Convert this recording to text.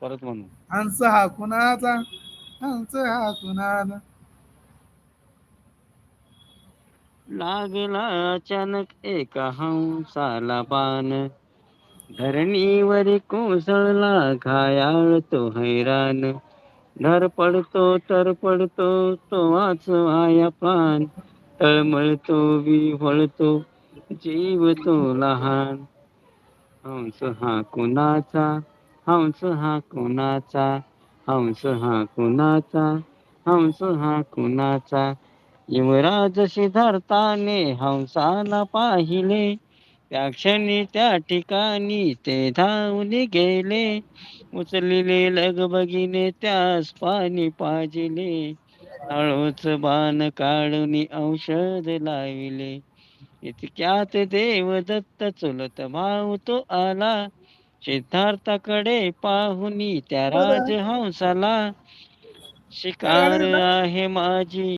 परत म्हणू. हंस हा कुणाचा, हंस हा कुणाचा. लागला अचानक एका हंसाला बाण, धरणीवर कोसळला घायाळ तो हैराण. धडपडतो तो वाचवाया प्राण, तळमळतो विव्हळतो जीव तो लहान. हंस हा कुणाचा, हंस हा कुणाचा, हंस हा कुणाचा, हंस हा कुणाचा. युवराज सिद्धार्थाने हंसाला पाहिले, त्या क्षणी त्या ठिकाणी ते धावून गेले. उचलिले लगबगीने त्यास पाणी पाजिले, हळूच बाण काढून औषध लाविले. इतक्यात देवदत्त चुलत भाऊ तो आला, सिद्धार्थाकडे पाहुनी त्या बरं राजहंसाला. शिकार काय आहे माझी